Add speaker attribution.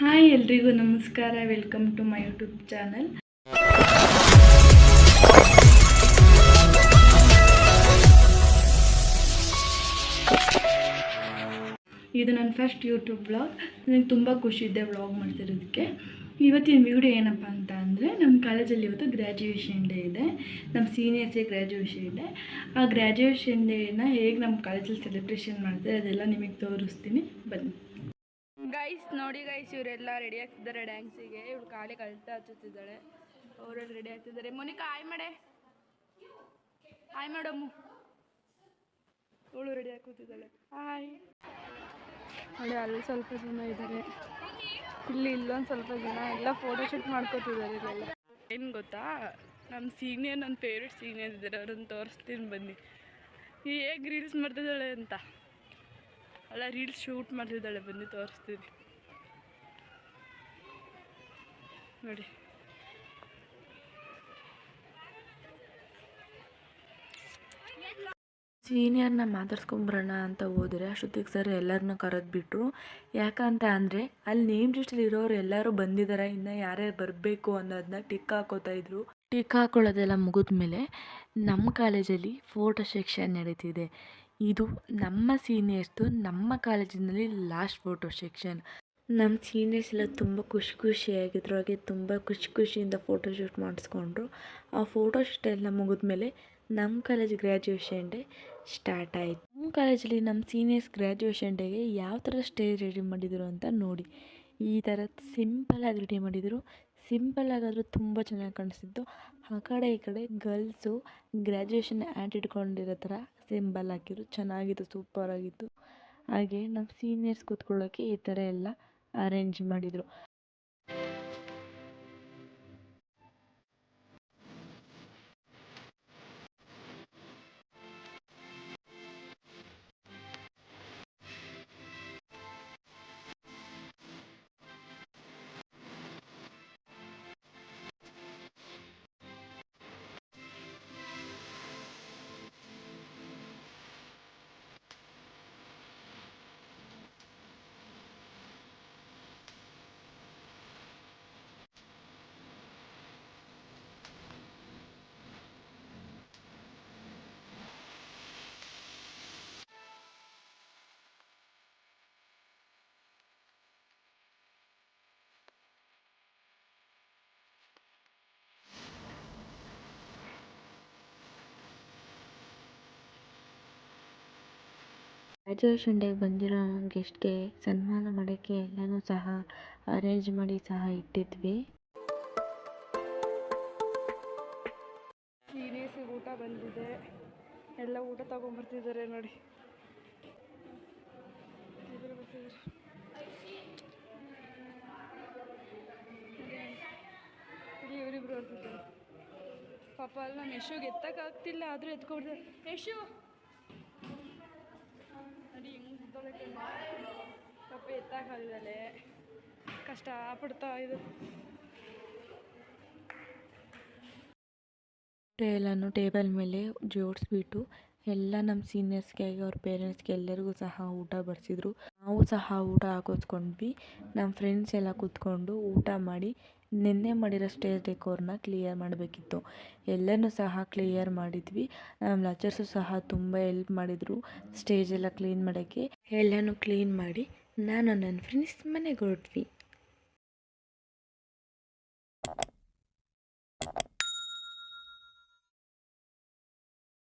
Speaker 1: Hi ಎಲ್ರಿಗೂ ನಮಸ್ಕಾರ. Welcome to my YouTube channel. ಇದು ನನ್ನ ಫಸ್ಟ್ ಯೂಟ್ಯೂಬ್ ಬ್ಲಾಗ್. ನನಗೆ ತುಂಬ ಖುಷಿ ಇದೆ ವ್ಲಾಗ್ ಮಾಡ್ತಿರೋದಕ್ಕೆ. ಇವತ್ತಿನ ವಿಡಿಯೋ ಏನಪ್ಪ ಅಂತ ಅಂದರೆ, ನಮ್ಮ ಕಾಲೇಜಲ್ಲಿ ಇವತ್ತು ಗ್ರ್ಯಾಜುಯೇಷನ್ ಡೇ ಇದೆ. ನಮ್ಮ ಸೀನಿಯರ್ಸೇ ಗ್ರ್ಯಾಜುಯೇಷನ್ ಇದೆ. ಆ ಗ್ರ್ಯಾಜುಯೇಷನ್ ಡೇನ ಹೇಗೆ ನಮ್ಮ ಕಾಲೇಜಲ್ಲಿ ಸೆಲೆಬ್ರೇಷನ್ ಮಾಡ್ತಾರೆ ಅದೆಲ್ಲ ನಿಮಗೆ ತೋರಿಸ್ತೀನಿ, ಬನ್ನಿ. ಗೈಸ್ ನೋಡಿ ಗೈಸ್, ಇವರೆಲ್ಲ ರೆಡಿ ಆಗ್ತಿದ್ದಾರೆ ಡ್ಯಾನ್ಸಿಗೆ. ಇವಳು ಕಾಲೇ ಕಳ್ತಾ ಹಚ್ಚುತ್ತಿದ್ದಾಳೆ. ಅವರೆಲ್ಲ ರೆಡಿ ಆಗ್ತಿದ್ದಾರೆ. ಮೊನಿಕಾ ಆಯ್ ಮಾಡಮ್ಮು. ಅವಳು ರೆಡಿ ಹಾಕುತ್ತಿದ್ದಾಳೆ. ಹಾಯ್ ನೋಡಿ, ಅಲ್ಲಿ ಸ್ವಲ್ಪ ಜನ ಇದ್ದಾರೆ, ಇಲ್ಲಿ ಇಲ್ಲೊಂದು ಸ್ವಲ್ಪ ಜನ ಎಲ್ಲ ಫೋಟೋಶೂಟ್ ಮಾಡ್ಕೋತಿದ್ದಾರೆ. ಇಲ್ಲೆಲ್ಲ ಏನು ಗೊತ್ತಾ, ನಮ್ಮ ಸೀನಿಯರ್, ನನ್ನ ಫೇವ್ರೆಟ್ ಸೀನಿಯರ್ ಇದ್ದಾರೆ. ಅವ್ರನ್ನ ತೋರಿಸ್ತೀನಿ ಬನ್ನಿ. ಹೇಗೆ ರೀಲ್ಸ್ ಮಾಡ್ತಿದ್ದಾಳೆ ಅಂತ. ಅಲ್ಲ, ರೀಲ್ಸ್ ಶೂಟ್ ಮಾಡ್ತಿದ್ದಾಳೆ, ಬನ್ನಿ ತೋರಿಸ್ತೀನಿ ನೋಡಿ. ಸೀನಿಯರ್ನ ಮಾತಾಡ್ಸ್ಕೊಂಬರೋಣ ಅಂತ ಹೋದರೆ ಅಷ್ಟೊತ್ತಿಗೆ ಸರ್ ಎಲ್ಲರನ್ನೂ ಕರೆದ್ಬಿಟ್ರು. ಯಾಕಂತ ಅಂದರೆ ಅಲ್ಲಿ ನೇಮ್ ಲಿಸ್ಟಲ್ಲಿ ಇರೋರು ಎಲ್ಲರೂ ಬಂದಿದ್ದಾರೆ, ಇನ್ನು ಯಾರ್ಯಾರು ಬರಬೇಕು ಅನ್ನೋದನ್ನ ಟಿಕ್ ಹಾಕೋತಾಯಿದ್ರು. ಟಿಕ್ ಹಾಕೊಳ್ಳೋದೆಲ್ಲ ಮುಗಿದ್ಮೇಲೆ ನಮ್ಮ ಕಾಲೇಜಲ್ಲಿ ಫೋಟೋ ಸೆಕ್ಷನ್ ನಡೀತಿದೆ. ಇದು ನಮ್ಮ ಸೀನಿಯರ್ಸ್ದು ನಮ್ಮ ಕಾಲೇಜಿನಲ್ಲಿ ಲಾಸ್ಟ್ ಫೋಟೋ ಸೆಕ್ಷನ್. ನಮ್ಮ ಸೀನಿಯರ್ಸ್ ಎಲ್ಲ ತುಂಬ ಖುಷಿಯಾಗಿದ್ರು. ಹಾಗೆ ತುಂಬ ಖುಷಿಯಿಂದ ಫೋಟೋಶೂಟ್ ಮಾಡಿಸ್ಕೊಂಡ್ರು. ಆ ಫೋಟೋಶೂಟ್ ಎಲ್ಲ ಮುಗಿದ್ಮೇಲೆ ನಮ್ಮ ಕಾಲೇಜ್ ಗ್ರ್ಯಾಜುಯೇಷನ್ ಡೇ ಸ್ಟಾರ್ಟ್ ಆಯಿತು. ನಮ್ಮ ಕಾಲೇಜಲ್ಲಿ ನಮ್ಮ ಸೀನಿಯರ್ಸ್ ಗ್ರ್ಯಾಜುಯೇಷನ್ ಡೇಗೆ ಯಾವ ಥರ ಸ್ಟೇಜ್ ರೆಡಿ ಮಾಡಿದರು ಅಂತ ನೋಡಿ. ಈ ಥರ ಸಿಂಪಲಾಗಿ ರೆಡಿ ಮಾಡಿದರು. ಸಿಂಪಲ್ಲಾಗಾದರೂ ತುಂಬ ಚೆನ್ನಾಗಿ ಕಾಣಿಸ್ತಿತ್ತು. ಆ ಕಡೆ ಈ ಕಡೆ ಗರ್ಲ್ಸು ಗ್ರ್ಯಾಜುಯೇಷನ್ ಆ್ಯಂಟ್ ಇಟ್ಕೊಂಡಿರೋ ಥರ ಸಿಂಬಲ್ ಹಾಕಿದ್ರು. ಚೆನ್ನಾಗಿತ್ತು, ಸೂಪರಾಗಿತ್ತು. ಹಾಗೆ ನಮ್ಮ ಸೀನಿಯರ್ಸ್ ಕೂತ್ಕೊಳ್ಳೋಕ್ಕೆ ಈ ಥರ ಎಲ್ಲ ಅರೇಂಜ್ ಮಾಡಿದರು. ಗ್ರ್ಯಾಜುಯೇಷನ್ ಡೇಗೆ ಬಂದಿರೋ ಗೆಸ್ಟ್ಗೆ ಸನ್ಮಾನ ಮಾಡೋಕ್ಕೆ ಎಲ್ಲನೂ ಸಹ ಅರೇಂಜ್ ಮಾಡಿ ಸಹ ಇಟ್ಟಿದ್ವಿ. ಸೀನಿಯರ್ಸಿಗೆ ಊಟ ಬಂದಿದೆ, ಎಲ್ಲ ಊಟ ತಗೊಂಡ್ಬರ್ತಿದ್ದಾರೆ ನೋಡಿ. ಇಲ್ಲಿ ಇವರಿಬ್ರು ಬರ್ತಿದ್ದಾರೆ. ಪಾಪ ಅಲ್ಲಿ ನಮ್ಮ ಯಶುಗೆ ಎತ್ತಕ್ಕಾಗ್ತಿಲ್ಲ, ಆದರೂ ಎತ್ಕೊಬಿಡ್ತಾರೆ. ಯಶು ನೋಡಿ, ಹಿಂಗೆ ಪಾಪ ಎತ್ತಕ್ಕಾಗಿದ್ದಾಳೆ, ಕಷ್ಟಪಡ್ತಾ ಇದು. ಎಲ್ಲನೂ ಟೇಬಲ್ ಮೇಲೆ ಜೋಡಿಸ್ಬಿಟ್ಟು ಎಲ್ಲ ನಮ್ಮ ಸೀನಿಯರ್ಸ್ಗೆ ಅವ್ರ ಪೇರೆಂಟ್ಸ್ಗೆ ಎಲ್ಲರಿಗೂ ಸಹ ಊಟ ಬಡಿಸಿದ್ರು. ನಾವು ಸಹ ಊಟ ಹಾಕಿಸ್ಕೊಂಡ್ವಿ. ನಮ್ಮ ಫ್ರೆಂಡ್ಸ್ ಎಲ್ಲ ಕೂತ್ಕೊಂಡು ಊಟ ಮಾಡಿ ನಿನ್ನೆ ಮಾಡಿರೋ ಸ್ಟೇಜ್ ಡೆಕೋರ್ನ ಕ್ಲಿಯರ್ ಮಾಡಬೇಕಿತ್ತು. ಎಲ್ಲನೂ ಸಹ ಕ್ಲಿಯರ್ ಮಾಡಿದ್ವಿ. ನಮ್ಮ ಲೆಕ್ಚರ್ಸು ಸಹ ತುಂಬ ಹೆಲ್ಪ್ ಮಾಡಿದರು ಸ್ಟೇಜ್ ಎಲ್ಲ ಕ್ಲೀನ್ ಮಾಡೋಕ್ಕೆ. ಎಲ್ಲನೂ ಕ್ಲೀನ್ ಮಾಡಿ ನಾನು ನನ್ನ ಫ್ರೆಂಡ್ಸ್ ಮನೆಗೆ ಹೊರಟ್ವಿ.